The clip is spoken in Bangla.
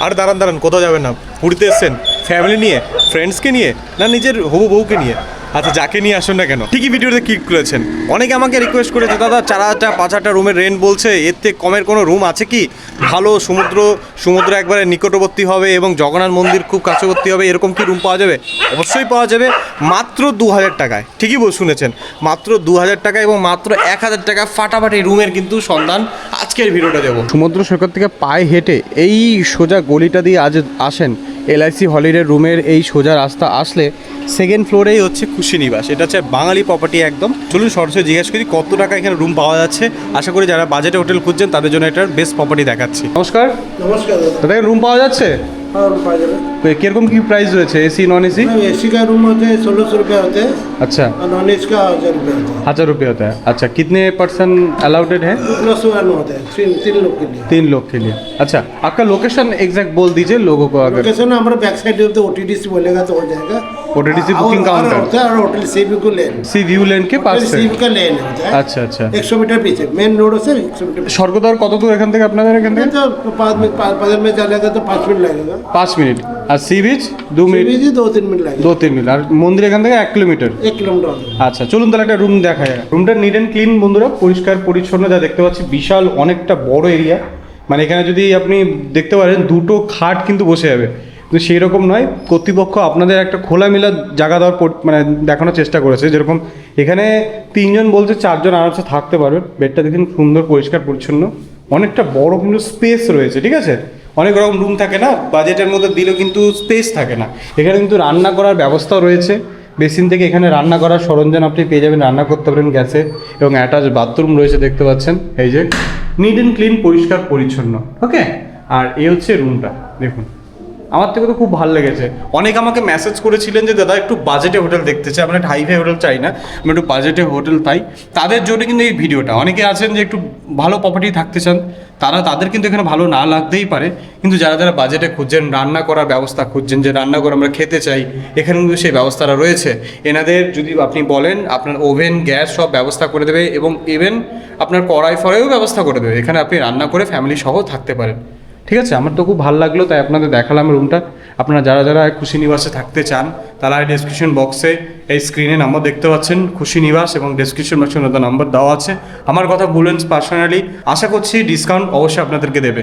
আর দাঁড়ান কোথাও যাবেন না, ঘুরতে এসছেন ফ্যামিলি নিয়ে, ফ্রেন্ডসকে নিয়ে, না নিজের হবু বউকে নিয়ে? আচ্ছা, যাকে নিয়ে আসুন না কেন, ঠিকই ভিডিওতে ক্লিক করেছেন। অনেকে আমাকে রিকোয়েস্ট করেছে, দাদা 4,000-5,000 রুমের রেন্ট বলছে, এর থেকে কমের কোনো রুম আছে কি? ভালো সমুদ্র একবারে নিকটবর্তী হবে এবং জগন্নাথ মন্দির খুব কাছবর্তী হবে, এরকম কি রুম পাওয়া যাবে? অবশ্যই পাওয়া যাবে, মাত্র 2,000 টাকায়। ঠিকই শুনেছেন, মাত্র 2,000 টাকা এবং মাত্র 1,000 টাকা ফাটাফাটি রুমের কিন্তু সন্ধান আজকের ভিডিওটা দেবো। সমুদ্র সৈকত থেকে পায়ে হেঁটে এই সোজা গলিটা দিয়ে আজ আসেন, LIC হলিডে রুমের এই সোজা রাস্তা আসলে সেকেন্ড ফ্লোরেই হচ্ছে খুশি নিবাস। এটা হচ্ছে বাঙালি প্রপার্টি একদম। চলুন সরাসরি জিজ্ঞেস করি কত টাকা এখানে রুম পাওয়া যাচ্ছে। আশা করি যারা বাজেটে হোটেল খুঁজছেন তাদের জন্য এটার বেস্ট প্রপার্টি দেখাচ্ছি। নমস্কার দাদা, রুম পাওয়া যাচ্ছে? কিরকম কি প্রাইস রয়েছে? AC non AC? एसी का रूम होते हैं 1600 रुपये होते हैं। अच्छा, और नॉन एसी का 1000 रुपये होता है। 1000 रुपये होता है। अच्छा, कितने पर्सन अलाउडेड है? +1 होता है 3 लोग के लिए। 3 लोग के लिए। अच्छा, आपका लोकेशन एग्जैक्ट बोल दीजिए लोगों को। अगर लोकेशन हमारा बैक साइड होता है, OTDC बोलेगा तो हो जाएगा। OTDC बुकिंग और काउंटर होता है और होटल सी व्यू को लेन, सी व्यू लेन के पास से। सी व्यू का लेन होता है। अच्छा अच्छा, 100 मीटर पीछे मेन रोड से 100 मीटर पीछे। স্বর্গদ্বার কত দূর এখান থেকে আপনাদের এখান থেকে? तो 5 में चलेगा तो 5 मिनट लगेगा। 5 मिनट। আর সি বিচ 2 মিনিট, 2-3 मिनट लगेगा। 2-3 মিনিট। আর মন্দির এখান থেকে 1 কিলোমিটার। 1 किलोमीटर होता है। আচ্ছা, চলুন তাহলে একটা রুম দেখা যায়। রুমটা নিট অ্যান্ড ক্লিন বন্ধুরা, পরিষ্কার পরিচ্ছন্ন। যা দেখতে পাচ্ছি বিশাল অনেকটা বড় এরিয়া, মানে এখানে যদি আপনি দেখতে পারেন 2টো খাট কিন্তু বসে যাবে, কিন্তু সেই রকম নয়। কর্তৃপক্ষ আপনাদের একটা খোলামেলা জায়গা দেওয়ার মানে দেখানোর চেষ্টা করেছে। যেরকম এখানে 3 জন বলছে 4 জন আরামসে থাকতে পারবেন। বেডটা দেখুন সুন্দর পরিষ্কার পরিচ্ছন্ন, অনেকটা বড় কিন্তু স্পেস রয়েছে। ঠিক আছে, অনেক রকম রুম থাকে না, বাজেটের মধ্যে দিলেও কিন্তু স্পেস থাকে না। এখানে কিন্তু রান্না করার ব্যবস্থাও রয়েছে। বেসিন থেকে এখানে রান্না করার সরঞ্জাম আপনি পেয়ে যাবেন, রান্না করতে পারেন গ্যাসে। এবং অ্যাটাচ বাথরুম রয়েছে দেখতে পাচ্ছেন, এই যে নিট অ্যান্ড ক্লিন, পরিষ্কার পরিচ্ছন্ন। ওকে, আর এই হচ্ছে রুমটা দেখুন। আমার থেকে তো খুব ভালো লেগেছে। অনেকে আমাকে মেসেজ করেছিলেন যে দাদা একটু বাজেটে হোটেল দেখতে চাই, আমরা একটা হাইফাই হোটেল চাই না, আমরা একটু বাজেটে হোটেল পাই। তাদের জন্য কিন্তু এই ভিডিওটা। অনেকে আছেন যে একটু ভালো প্রপার্টি থাকতে চান, তাদের কিন্তু এখানে ভালো না লাগতেই পারে, কিন্তু যারা বাজেটে খুঁজছেন, রান্না করার ব্যবস্থা খুঁজছেন, যে রান্না করে আমরা খেতে চাই, এখানে কিন্তু সেই ব্যবস্থাটা রয়েছে। এনাদের যদি আপনি বলেন, আপনার ওভেন গ্যাস সব ব্যবস্থা করে দেবে এবং ইভেন আপনার কড়াই ফড়াইও ব্যবস্থা করে দেবে। এখানে আপনি রান্না করে ফ্যামিলি সহ থাকতে পারেন। ঠিক আছে, আমার তো খুব ভালো লাগলো, তাই আপনাদের দেখালাম রুমটা। আপনারা যারা খুশি নিবাসে থাকতে চান তারা ডেসক্রিপশন বক্সে এই স্ক্রিনে নাম্বার দেখতে পাচ্ছেন, খুশি নিবাস, এবং ডেসক্রিপশন বক্সে নাম্বার দেওয়া আছে। আমার কথা বললেন পার্সোনালি, আশা করছি ডিসকাউন্ট অবশ্যই আপনাদেরকে দেবে।